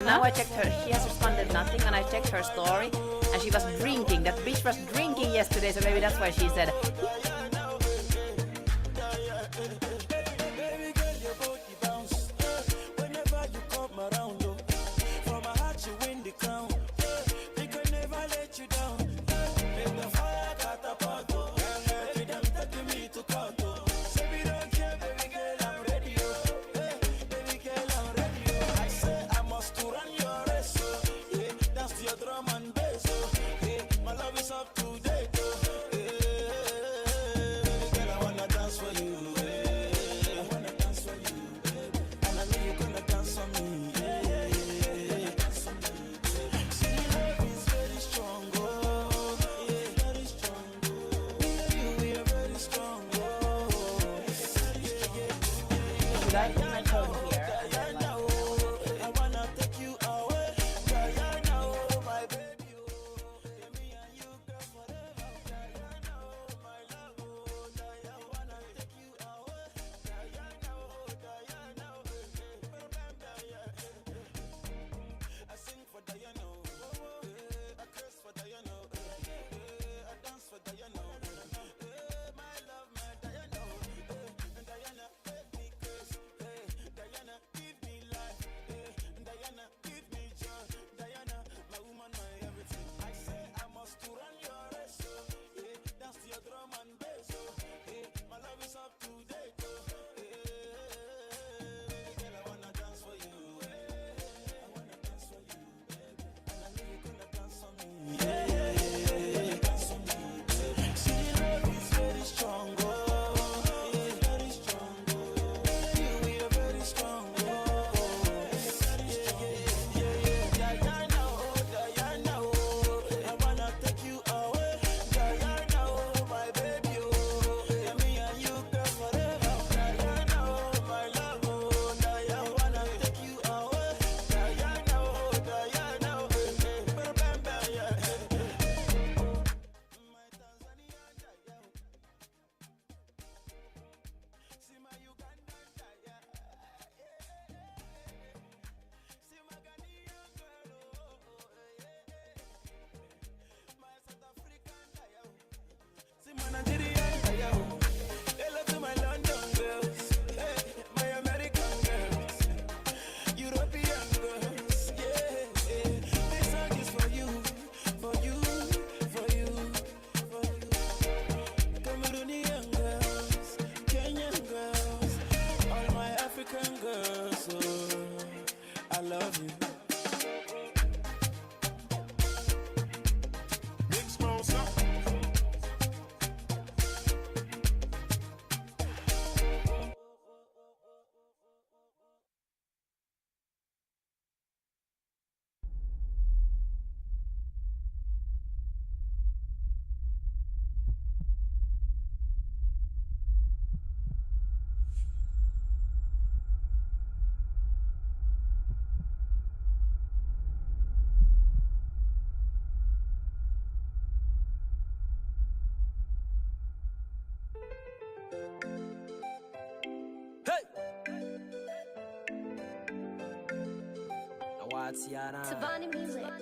now I checked her. She has responded nothing, and I checked her story, and she was drinking. That bitch was drinking yesterday, so maybe that's why she said.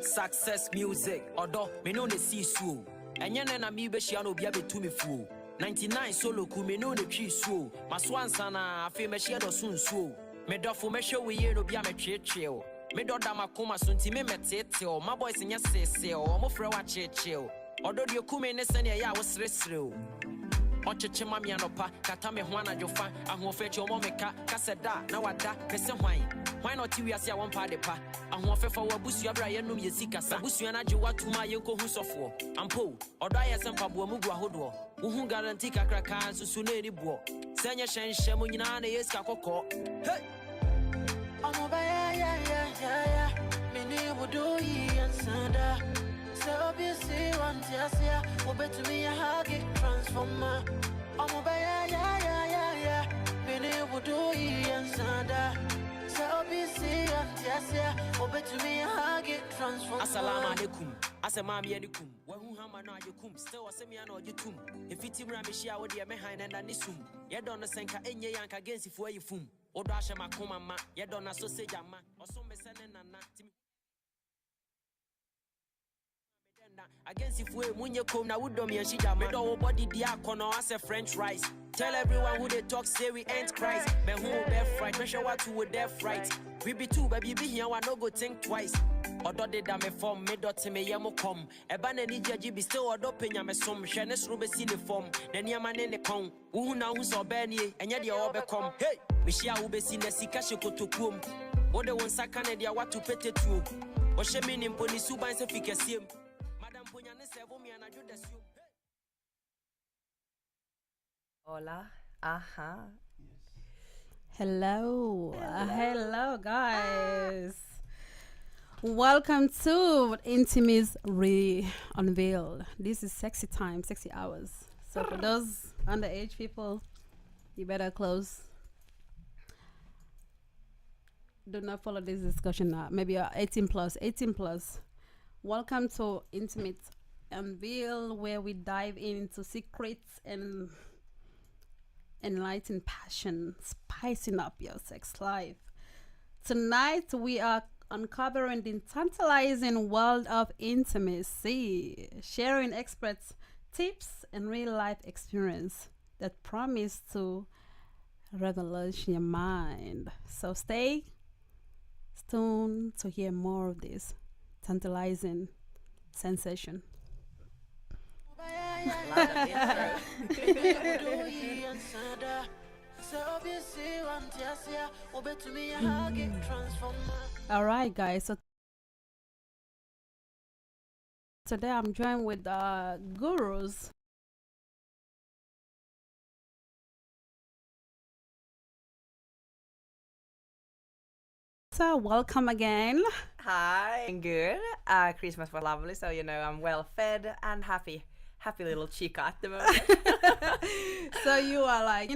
Success music, odo me no ne see so. Enye na mi be hia no bia betu me fu. 99 solo ku me no ne twi so. Maswansa na afi me hia do sunsuo. Me dofo me hwe we ye no bia me twetwe o. Me do da makoma so nti me metete o. My boys nya sese o. Mo frɛ wa cheche o. Odo de ku me ne se ne ya wo sresre o. Ocheche mami anopa kata me ho anadwofa ahofe omo meka kaseda na wada kese hwan. Why not you as ya one party pa? I want for Busu Abra Yenum Yesikasa, Busuana Juatuma Yoko Husofo, Ampo, or Diasampa Mugu Hodo, who guarantee Kakraka, Susune Bo, Sanya Shan Shamunina, Escako. Hey! Yeah, many would do ye and Sanda. So obviously, one Tiasia, will bet to me a hug it transformer. Yeah, many would do ye and Sanda. Assalamu alaikum. Asemami edikum. Wahu hama no ajekum. Still asemi ano ajetum. Ifiti mra mishia wodi me han na nisum. Ye don no senka enye yanka against ifo yifum. Odo ahye makoma ma. Ye don na sausage ama. Oso mesene nana. Against if we munye come na would me and she jam. Me do body dia kono as a French rice. Tell everyone who they talk say we ain't Christ. Me who be fright, me show what to with death right. We be two baby be here one no go think twice. Odo de da me form me dot me yemo come. Eba na ni jaji be still odo penya me som. Hwe ne sro be si ne form. Na niama ne ne kon. Wo hu na hu so be nie. Enye de o be come. Hey, me shia wo be si na sika hye kotokuom. Wo de won saka ne de watu petetuo. Wo hye me ni mponi suban se fikasiem. Hola. Hello. Hello, guys. Welcome to Intimate's Re-Unveiled. This is sexy time, sexy hours. So for those underage people, you better close. Do not follow this discussion now. Maybe 18 plus. Welcome to Intimate Unveil, where we dive into secrets and enlighten passion, spicing up your sex life. Tonight, we are uncovering the tantalizing world of intimacy, sharing experts' tips and real-life experience that promise to revolutionize your mind. So stay tuned to hear more of this tantalizing sensation. All right, guys. So today I'm joined with gurus. So welcome again. Hi. Good. Christmas was lovely, so I'm well fed and happy little chica at the moment. So you are like,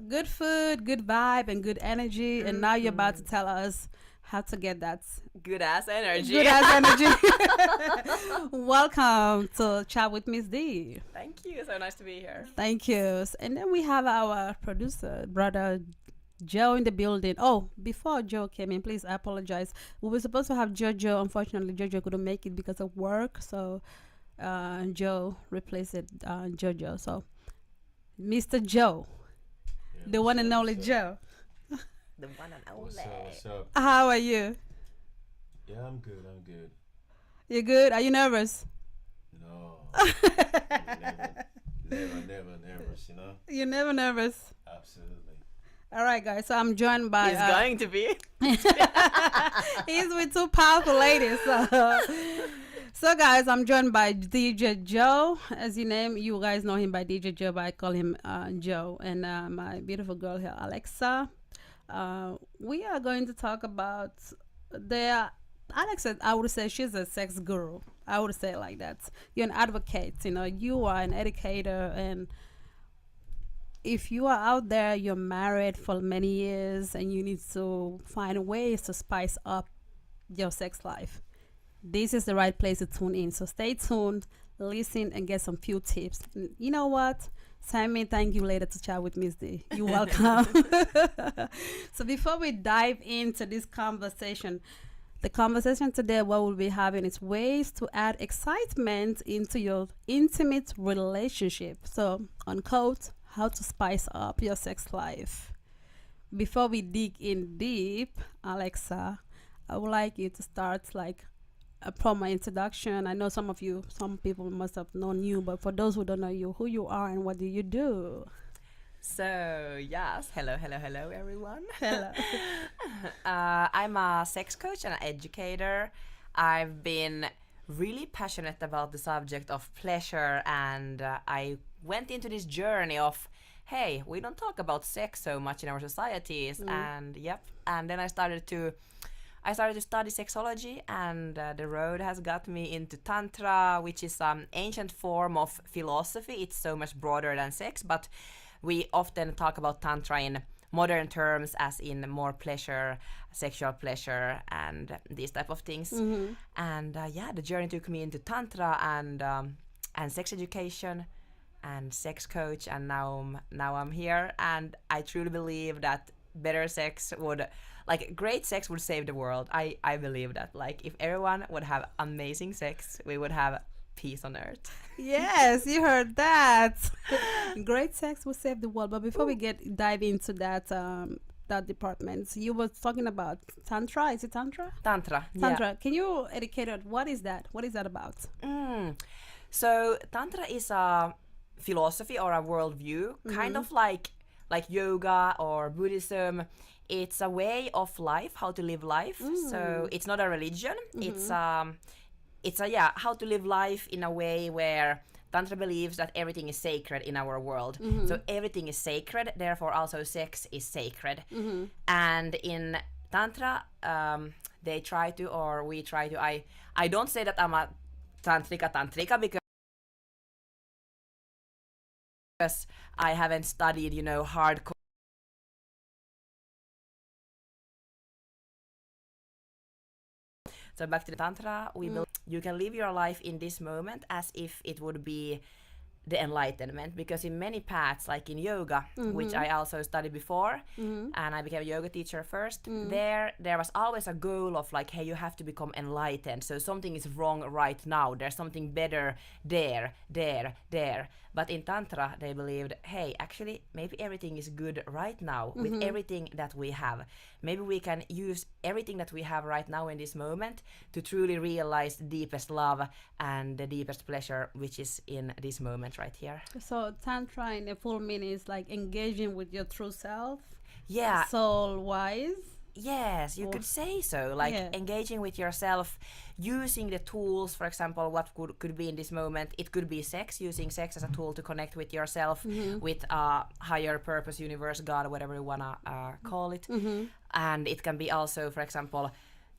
good food, good vibe, and good energy, and now you're about to tell us how to get that good ass energy. Welcome to Chatwithmissd. Thank you. So nice to be here. Thank you. And then we have our producer, brother Joe, in the building. Oh, before Joe came in, please, I apologize. We were supposed to have Jojo. Unfortunately, Jojo couldn't make it because of work. So Joe replaced Jojo. So Mr. Joe, the one and only Joe. The one and only. What's up? How are you? Yeah, I'm good. You good? Are you nervous? No. never nervous, You're never nervous? Absolutely. All right, guys. So I'm joined by... He's going to be. He's with two powerful ladies. So, guys, I'm joined by DJ Joe. As you guys know him by DJ Joe, but I call him Joe. And my beautiful girl here, Alexa. We are going to talk about Alexa, I would say she's a sex guru. I would say it like that. You're an advocate, you are an educator, and if you are out there, you're married for many years and you need to find ways to spice up your sex life, this is the right place to tune in. So stay tuned, listen, and get some few tips. And you know what? Send me thank you later to Chatwithmissd. You're welcome. So before we dive into this conversation, the conversation today, what we'll be having is ways to add excitement into your intimate relationship. So, unquote, how to spice up your sex life. Before we dig in deep, Alexa, I would like you to start like a promo introduction. I know some people must have known you, but for those who don't know you, who you are and what do you do? So, yes, hello everyone. Hello. I'm a sex coach and an educator. I've been really passionate about the subject of pleasure, and I went into this journey of, hey, we don't talk about sex so much in our societies, and then I started to study sexology, and the road has got me into Tantra, which is an ancient form of philosophy. It's so much broader than sex, but we often talk about Tantra in modern terms, as in more pleasure, sexual pleasure, and these type of things. And the journey took me into Tantra and sex education and sex coach, and now I'm here, and I truly believe that better sex would, great sex would save the world. I believe that, if everyone would have amazing sex, we would have peace on earth. Yes, you heard that. Great sex will save the world. But before we dive into that department, you were talking about tantra. Is it tantra? Tantra. Tantra. Can you educate us? What is that? What is that about? So Tantra is a philosophy or a worldview, kind of like yoga or Buddhism. It's a way of life, how to live life. So it's not a religion. It's how to live life in a way where Tantra believes that everything is sacred in our world. So everything is sacred, therefore also sex is sacred. And in Tantra, they try to, or we try to, I don't say that I'm a tantrika because I haven't studied, hardcore. So back to the Tantra, you can live your life in this moment as if it would be the enlightenment, because in many paths, like in yoga, which I also studied before, and I became a yoga teacher first, there was always a goal of like, hey, you have to become enlightened, so something is wrong right now, there's something better there. But in Tantra, they believed, hey, actually, maybe everything is good right now with everything that we have. Maybe we can use everything that we have right now in this moment to truly realize the deepest love and the deepest pleasure, which is in this moment right here. So Tantra in a full meaning is like engaging with your true self? Yeah. Soul-wise? Yes, you could say so. Like engaging with yourself, using the tools, for example, what could be in this moment. It could be sex, using sex as a tool to connect with yourself, with a higher purpose, universe, God, whatever you want to call it. And it can be also, for example,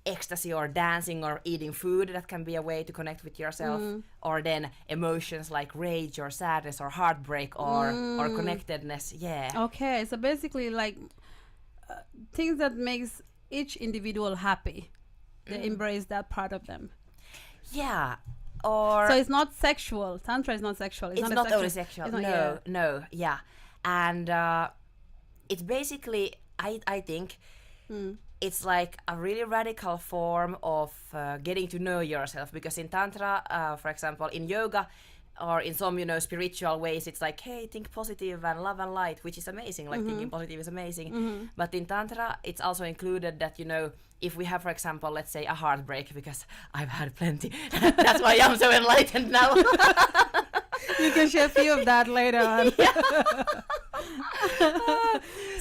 ecstasy or dancing or eating food. That can be a way to connect with yourself. Or then emotions like rage or sadness or heartbreak or connectedness. Yeah. Okay, so basically like things that makes each individual happy. They embrace that part of them. Yeah. Or so it's not sexual. Tantra is not sexual. It's not only sexual. No. Yeah. And it's basically, I think, it's like a really radical form of getting to know yourself. Because in Tantra, for example, in yoga, or in some, spiritual ways, it's like, hey, think positive and love and light, which is amazing. Like thinking positive is amazing. But in Tantra, it's also included that, if we have, for example, let's say a heartbreak, because I've had plenty. That's why I'm so enlightened now. You can share a few of that later on.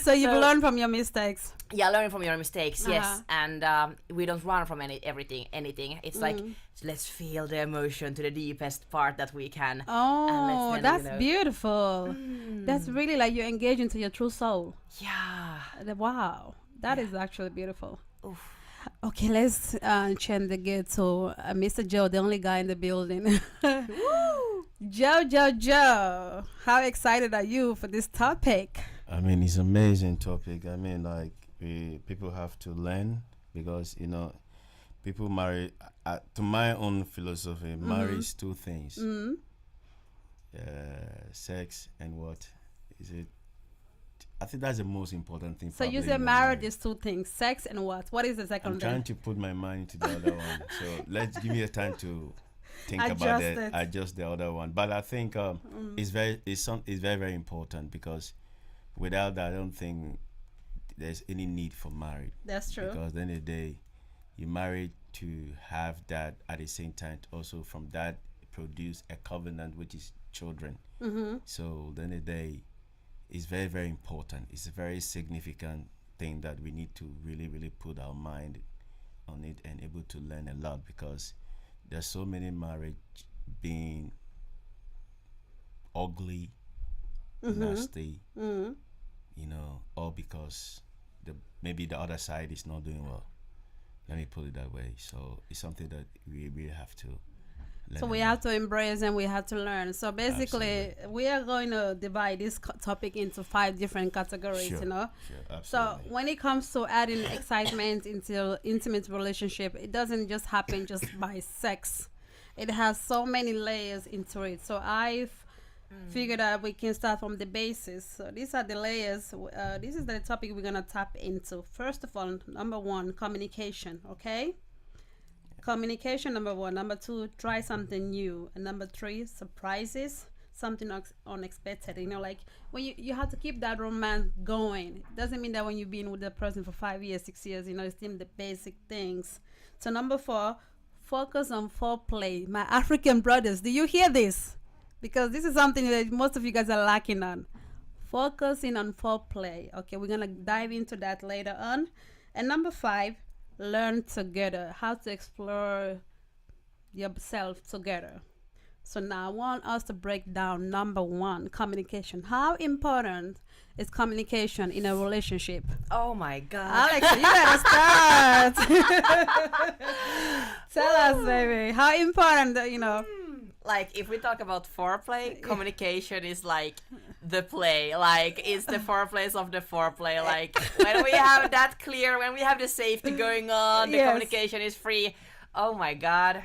So you've learned from your mistakes. Yeah, learn from your mistakes, yes. And we don't run from anything. It's like, let's feel the emotion to the deepest part that we can. Oh, that's beautiful. That's really like you engage into your true soul. Yeah. Wow. That is actually beautiful. Oof. Okay, let's change the gear to Mr. Joe, the only guy in the building. Joe, how excited are you for this topic? I mean, it's an amazing topic. I mean, like, people have to learn because, people marry, to my own philosophy, marries two things. Sex and what? Is it? I think that's the most important thing. So you say marriage is two things, sex and what? What is the second thing? I'm trying to put my mind to the other one. So let's give me a time to think about it. Adjust the other one. But I think it's very very important, because without that, I don't think there's any need for marriage. That's true. Because at the end of the day, you married to have that at the same time. Also, from that produce a covenant, which is children. So at the end of the day, it's very, very important. It's a very significant thing that we need to really, really put our mind on it and able to learn a lot, because there's so many marriage being ugly, nasty, all because maybe the other side is not doing well. Let me put it that way. So it's something that we really have to learn. So we have to embrace and we have to learn. So basically, we are going to divide this topic into 5 different categories, Sure, absolutely. So when it comes to adding excitement into intimate relationship, it doesn't just happen just by sex. It has so many layers into it. So I've figured out we can start from the basis. So these are the layers. This is the topic we're going to tap into. First of all, number 1, communication, okay? Communication, number one. Number two, try something new. And number three, surprises, something unexpected. You know, like when you have to keep that romance going. It doesn't mean that when you've been with the person for 5 years, 6 years, you know, it's still the basic things. So number four, focus on foreplay. My African brothers, do you hear this? Because this is something that most of you guys are lacking on. Focusing on foreplay. Okay, we're gonna dive into that later on. And number five, learn together. How to explore yourself together. So now I want us to break down number one, communication. How important is communication in a relationship? Oh my God. Alex, you gotta start. Tell us, baby. How important, you know? Like, if we talk about foreplay, communication is like the play. Like, it's the foreplays of the foreplay. Like, when we have that clear, when we have the safety going on, the Yes. communication is free. Oh my God.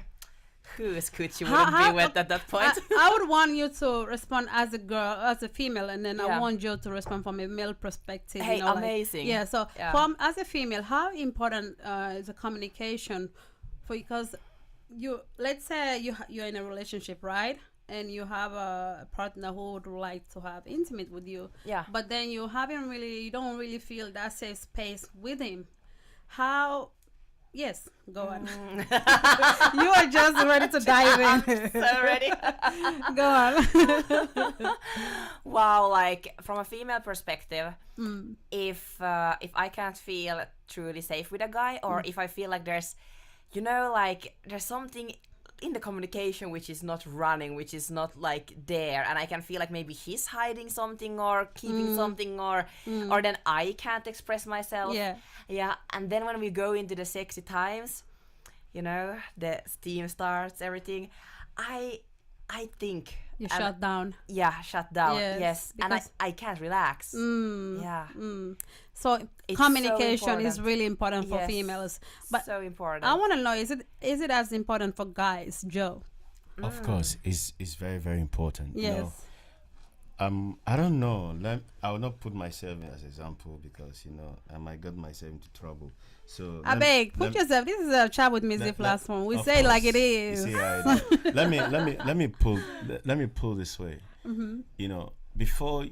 Whose coochie wouldn't be wet at that point? I would want you to respond as a girl, as a female, and then I Yeah. want Joe to respond from a male perspective. Hey, you know, amazing. Like, yeah, so Yeah. from as a female, how important is the communication for, because you, let's say you're in a relationship, right? And you have a partner who would like to have intimate with you. Yeah. But then you don't really feel that safe space with him. Yes, go on. You are just ready to dive in. So ready? Go on. Wow, like from a female perspective, if I can't feel truly safe with a guy, or if I feel like there's, you know, like there's something in the communication which is not running, which is not like there, and I can feel like maybe he's hiding something or keeping something, or then I can't express myself. Yeah, and then when we go into the sexy times, you know, the steam starts, everything, I think You shut down. Yeah, shut down. Yes, and because- I can't relax. Yeah, So It's communication so is important. really important for Yes. females. But so important. I want to know, is it as important for guys, Joe? Of course, it's very, very important. Yes. You know, I don't know. I will not put myself as example because I might get myself into trouble. So I beg, put yourself. This is a chat with music platform. We say it like it is. You see how it is. let me pull this way. You know, before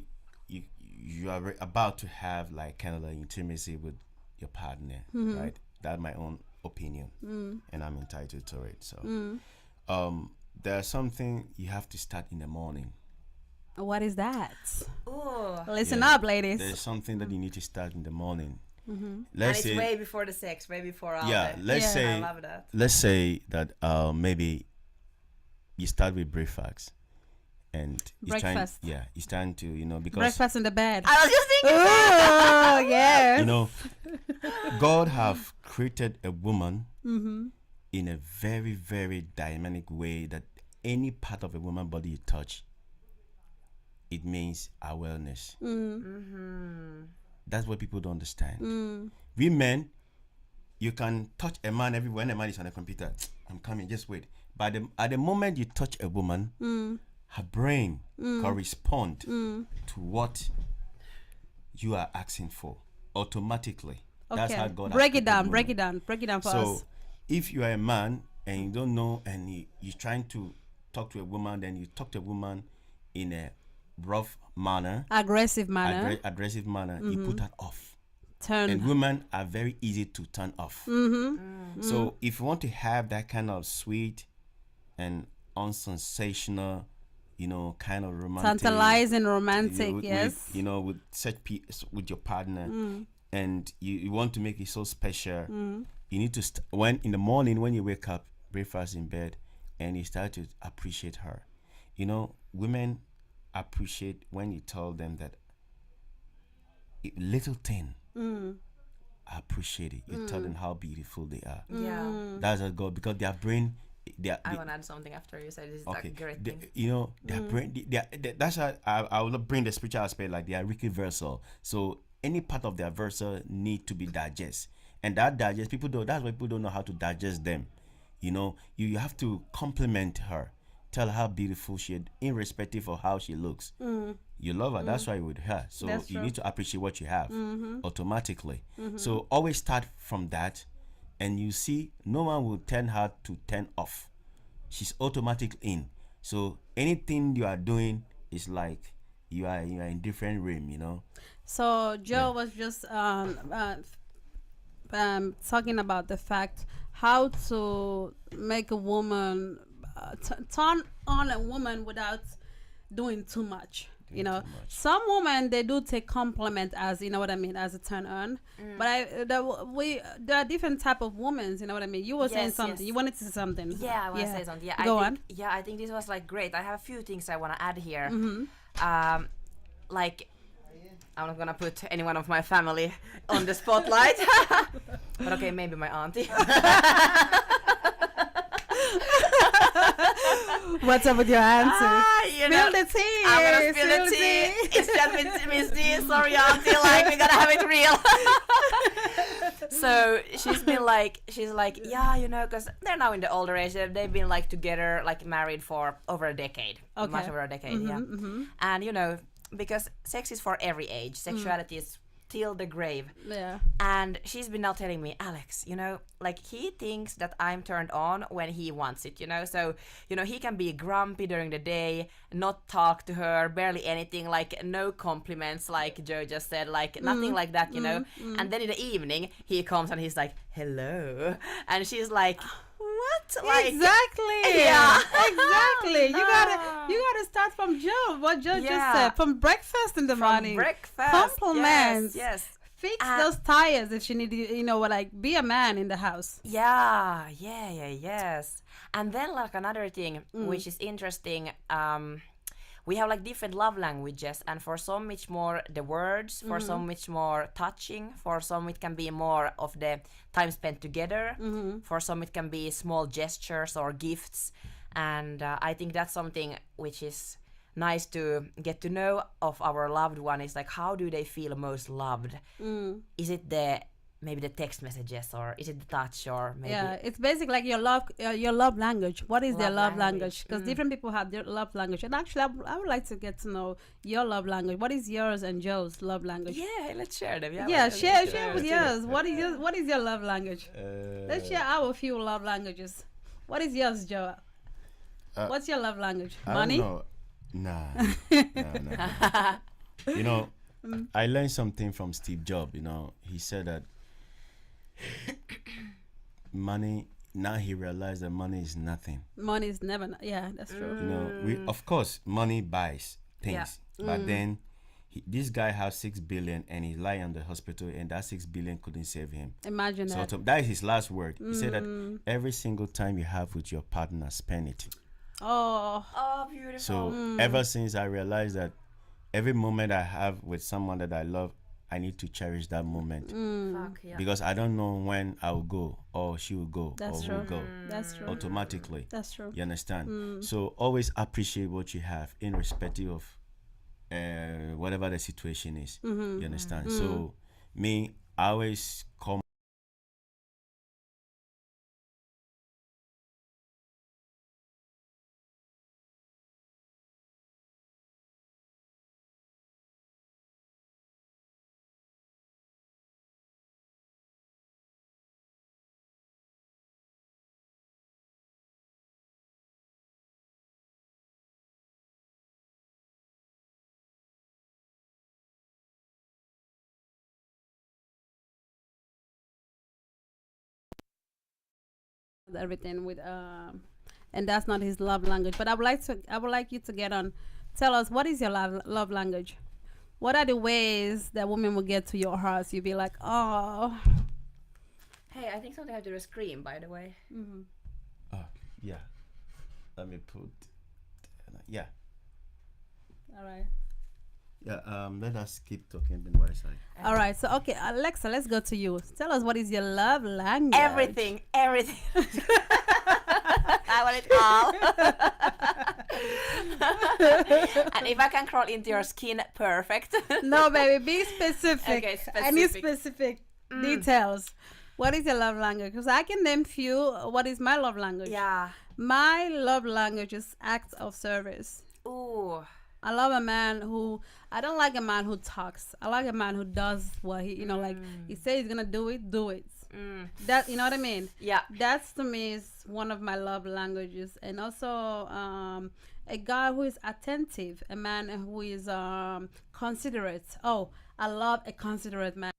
you are about to have like kind of like intimacy with your partner, right? That's my own opinion, and I'm entitled to it. So, there's something you have to start in the morning. What is that? Ooh. Listen Yeah. up, ladies. There's something that you need to start in the morning. And Let's it's say, way before the sex, way before all yeah. that. Let's Yeah. I say, love that. maybe you start with breakfast, and Breakfast. it's trying to because Breakfast in the bed. I was just thinking. Oh, yes. God have created a woman in a very, very dynamic way that any part of a woman's body you touch, it means awareness. That's what people don't understand. We men, you can touch a man everywhere. When a man is on a computer, I'm coming, just wait. But at the moment you touch a woman, her brain correspond to what you are asking for automatically. That's how God has break it created down. woman. Break it down. Break it down for So us. if you are a man and you don't know and you're trying to talk to a woman, then you talk to a woman in a rough manner, Aggressive manner. aggressive manner, you put that off. Turn. And women are very easy to turn off. So if you want to have that kind of sweet and unsensational, kind of romantic, Tantalizing, romantic, with, yes. with with your partner, and you want to make it so special, you need to when in the morning when you wake up, breakfast in bed, and you start to appreciate her. Women appreciate when you tell them that little thing. I appreciate it. You tell them how beautiful they are. Yeah. That's a God, because their brain. I want to add something after you said this is Okay, a great the- thing. their brain. That's how I will bring the spiritual aspect. Like they are reversal. So any part of their versal need to be digest, and that digest That's why people don't know how to digest them. You have to compliment her, tell her how beautiful she is, irrespective of how she looks. You love her. That's why you're with her. So That's you true. need to appreciate what you have automatically. So always start from that. and you see no one will tell her to turn off. She's automatic in. So anything you are doing is like you are in different realm, you know. So Joe was just talking about the fact how to make a woman turn on a woman without doing too much. You know, too much. some women they do take compliment as, you know what I mean, as a turn on. But there are different type of women. You know what I mean. You were saying Yes, something. yes. You wanted to say something. Yeah, I want to say something. Yeah, Go I on. think, yeah, I think this was like great. I have a few things I want to add here. Mm-hmm. Like, I'm not gonna put anyone of my family on the spotlight, but okay, maybe my auntie. What's up with your answer? You Spill know, the tea. I'm gonna spill the tea. It's Chatwithmissd. Sorry, auntie. Like, we gotta have it real. So she's like, yeah, you know, because they're now in the older age. They've been like together, like married for over a decade, Okay. much over a decade, yeah. And you know, because sex is for every age, sexuality is till the grave. Yeah. And she's been now telling me, Alex, you know, like he thinks that I'm turned on when he wants it, you know. So, you know, he can be grumpy during the day, not talk to her, barely anything, like no compliments, like Joe just said, like nothing like that, you know. And then in the evening, he comes and he's like, hello. And she's like, what? Like, Exactly. Yeah. Exactly. You gotta start from Joe. What Joe just Yeah. said. From breakfast in the morning. breakfast. Compliments. Yes. Fix And- those tires if she need, you know, like be a man in the house. Yes. And then like another thing which is interesting, we have like different love languages, and for some it's more the words, for some it's more touching, for some it can be more of the time spent together, for some it can be small gestures or gifts. And I think that's something which is nice to get to know of our loved one, is like how do they feel most loved. Is it maybe the text messages, or is it the touch, or maybe Yeah, it's basically like your love language. What is their Love love language. language? Because different people have their love language. And actually, I would like to get to know your love language. What is yours and Joe's love language? yeah, let's share them. Yeah, let's share them. with yours. What is your love language? Let's share our few love languages. What is yours, Joe? What's your love language? I Money? don't know. Nah. You know, I learned something from Steve Jobs. You know, he said that money. Now he realized that money is nothing. Money is never. Yeah, that's true. You know, of course money buys things, but then this guy has 6 billion and he's lying on the hospital, and that 6 billion couldn't save him. Imagine So that. that is his last word. He said that every single time you have with your partner, spend it. Oh, Beautiful. So ever since I realized that every moment I have with someone that I love, I need to cherish that moment, Fuck, yeah. because I don't know when I will go, or she will go, That's or true. will go that's true. automatically. That's true. You understand? So always appreciate what you have, irrespective of whatever the situation is. You understand? So me, I always call Everything with and that's not his love language. But I would like you to get on. Tell us, what is your love language? What are the ways that women will get to your heart? You'll be like, oh. Hey, I think something I have to scream, by the way. yeah. Let me put. Yeah. All right. Yeah. Let us keep talking. Then what is I? All right. So okay, Alexa, let's go to you. Tell us, what is your love language? Everything. I want it all. And if I can crawl into your skin, perfect. No, baby, be specific. Okay, Any specific. specific details. What is your love language? Because I can name few. What is my love language? Yeah. My love language is acts of service. Ooh. I love a man who, I don't like a man who talks. I like a man who does what he, you know, like he says he's gonna do it, do it. That, you know what I mean? Yeah. That's to me is one of my love languages. And also a guy who is attentive, a man who is considerate. Oh, I love a considerate man.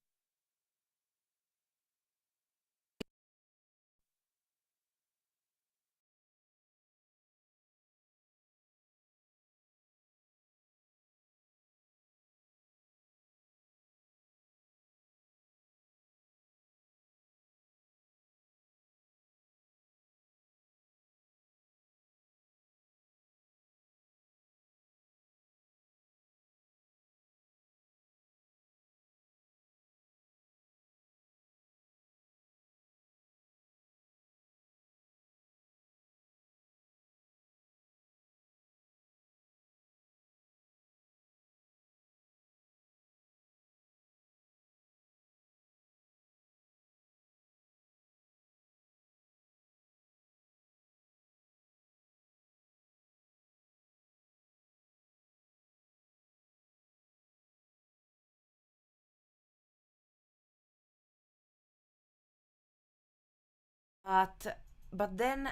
But then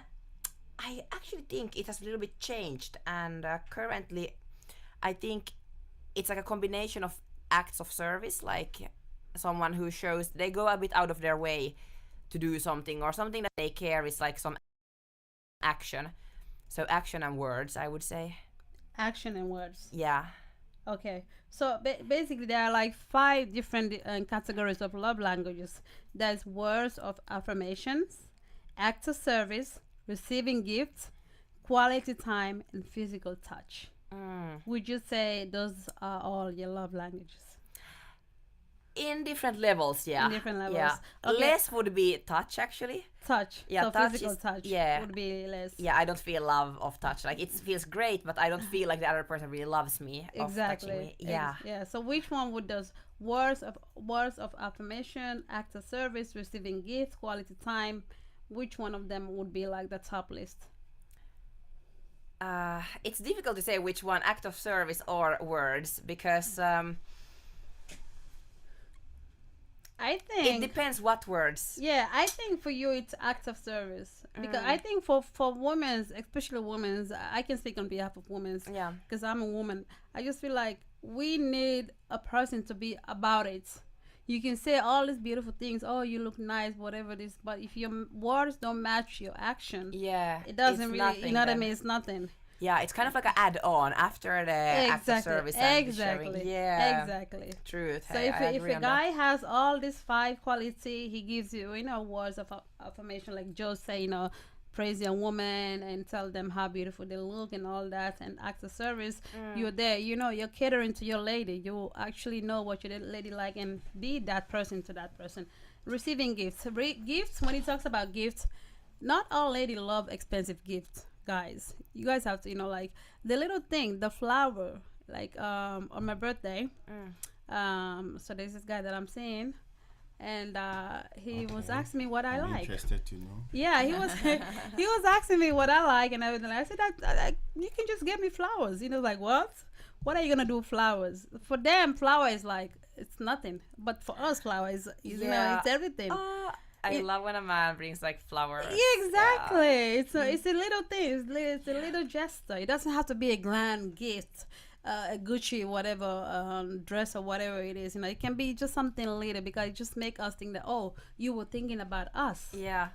I actually think it has a little bit changed, and currently I think it's like a combination of acts of service, like someone who shows they go a bit out of their way to do something, or something that they care is like some action. So action and words, I would say. Action and words. Yeah. Okay. So basically, there are like five different categories of love languages. There's words of affirmations, acts of service, receiving gifts, quality time, and physical touch. Would you say those are all your love languages? In different levels, yeah. In different levels. Yeah. Okay. Less would be touch, actually. Touch. Yeah, So touch physical is- touch yeah. would be less. Yeah, I don't feel love of touch. Like, it feels great, but I don't feel like the other person really loves me of touching me. Yeah. Yeah. So which one would those words of affirmation, acts of service, receiving gifts, quality time? Which one of them would be like the top list? It's difficult to say which one, act of service or words, because I it think. depends what words. Yeah, I think for you it's act of service because I think for women, especially women, I can speak on behalf of women. Yeah. Because I'm a woman. I just feel like we need a person to be about it. You can say all these beautiful things. Oh, you look nice, whatever it is. But if your words don't match your action, Yeah. it doesn't it's really. nothing You know what I then. mean? It's nothing. Yeah, it's kind of like an add-on after the act of service and Exactly. sharing. Yeah. Exactly. Truth. So Hey, I if agree a on guy has all these five quality, he gives you, words of affirmation, like Joe say, praise your woman and tell them how beautiful they look and all that, and acts of service. You're there, you're catering to your lady. You actually know what your lady like and be that person to that person. Receiving gifts, gifts. When he talks about gifts, not all lady love expensive gifts, guys. You guys have to, like the little thing, the flower, like on my birthday. So there's this guy that I'm seeing, and he was asking me what I I'm like. interested to know. Yeah, he was he was asking me what I like and everything. I said that you can just get me flowers. Like what? What are you gonna do with flowers? For them, flower is like it's nothing, but for us, flower is Yeah. it's everything. I love when a man brings like flowers. Yeah, exactly. It's a little thing. It's a little gesture. It doesn't have to be a grand gift, a Gucci whatever dress or whatever it is. It can be just something little because it just make us think that you were thinking about us. Yeah.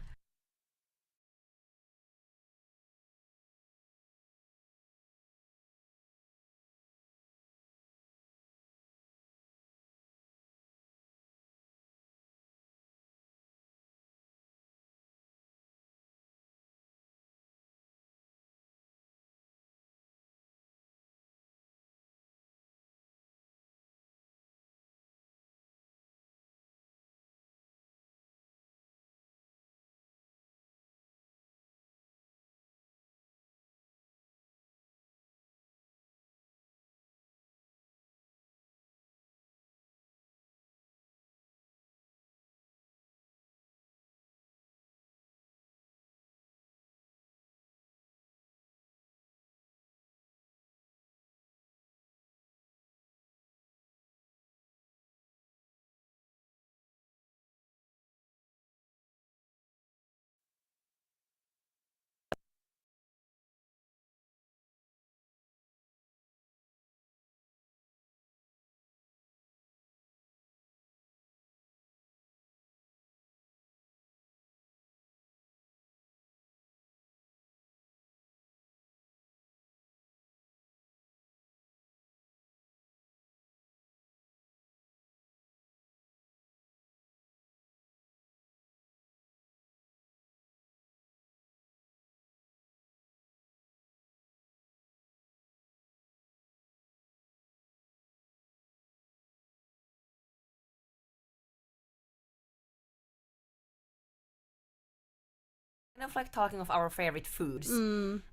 Kind of like talking of our favorite foods.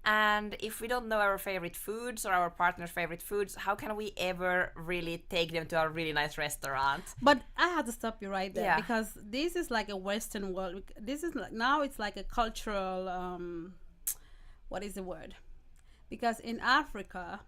And if we don't know our favorite foods or our partner's favorite foods, how can we ever really take them to a really nice restaurant? But I have to stop you right there Yeah. because this is like a Western world. This is like, now it's like a cultural. What is the word? Because in Africa,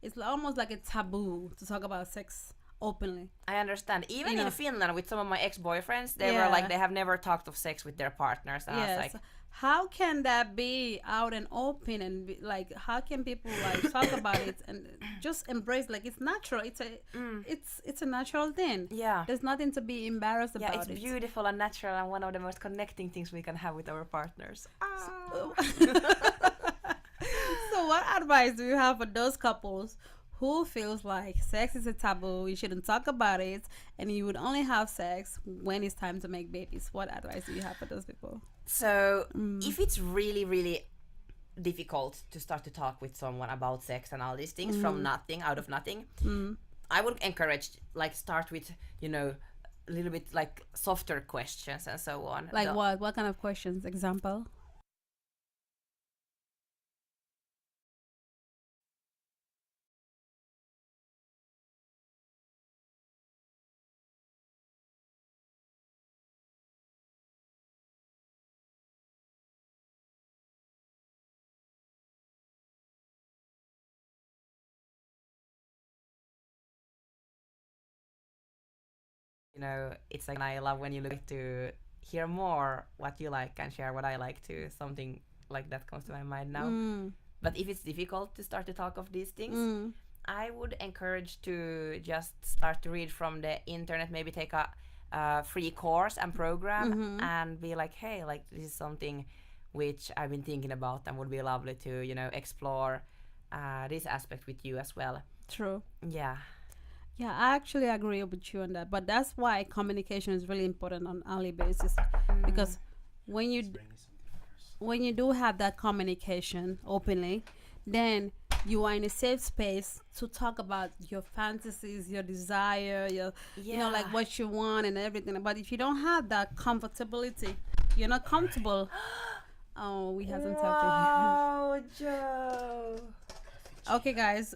it's almost like a taboo to talk about sex openly. I understand. Even You know. in Finland, with some of my ex-boyfriends, they Yeah. were like, they have never talked of sex with their partners. And I was Yes. like, How can that be out and open and be, like how can people like talk about it and just embrace like it's natural? It's a it's a natural thing. yeah. There's nothing to be embarrassed Yeah, about. it's beautiful and natural and one of the most connecting things we can have with our partners. So what advice do you have for those couples who feels like sex is a taboo, you shouldn't talk about it, and you would only have sex when it's time to make babies? What advice do you have for those people? So, if it's really, really difficult to start to talk with someone about sex and all these things from nothing, out of nothing, I would encourage, like, start with, a little bit, like, softer questions and so on. Like what? What kind of questions? Example? It's like, I love when you look to hear more what you like and share what I like too. Something like that comes to my mind now. But if it's difficult to start to talk of these things, I would encourage to just start to read from the internet, maybe take a free course and program and be like, hey, like this is something which I've been thinking about and would be lovely to, explore this aspect with you as well. True. Yeah. Yeah, I actually agree with you on that. But that's why communication is really important on an hourly basis. Because when you do have that communication openly, then you are in a safe space to talk about your fantasies, your desire, your like what you want and everything. But if you don't have that comfortability, you're not comfortable. Oh, we have some talking. Oh, Joe. Okay, guys,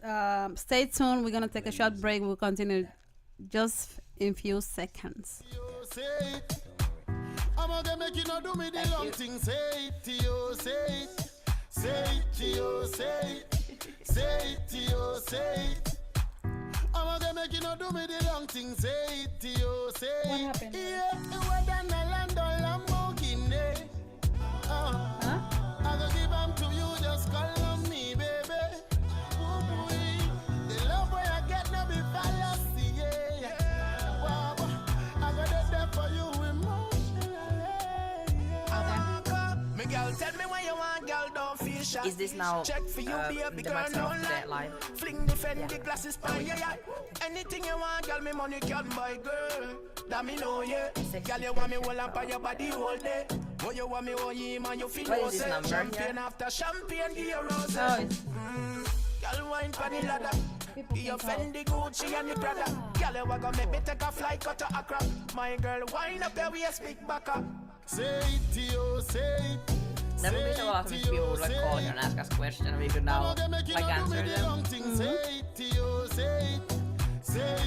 stay tuned. We're gonna take a short break. We'll continue just in few seconds. I'm gonna make you not do me the long thing. Say it to you, say it. Say it to you, say it. Say it to you, say it. I'm gonna make you not do me the long thing. Say it to you, say it. What happened? Yeah, we're done a land on Lamborghini. I gonna give them to you, just call on me, baby. The love where I get no be fallacy, yeah. Wow, I got it there for you emotionally. Me girl, tell me what you want, girl, don't feel shy. Is this now Check for you, baby the girl, matter no of lie. the live? Fling the Fendi glasses on your eye. Anything you want, girl, me money can buy, girl. That me know, yeah. Girl, you want me all up on your body all day. Oh, you want me, oh, yeah, man, you feel What no is this say. number Champagne here? after champagne, give you rose. Oh, it's Girl, wine for the ladder. People Give your can talk. Fendi, Gucci, and the Prada. Girl, you gonna make me take a flight cut to Accra. My girl, wine up your waist, big back up. Say it to you, say it. That would be so awesome if people would like call here and ask us questions and we could now like answer them. Say it to you, say it. Say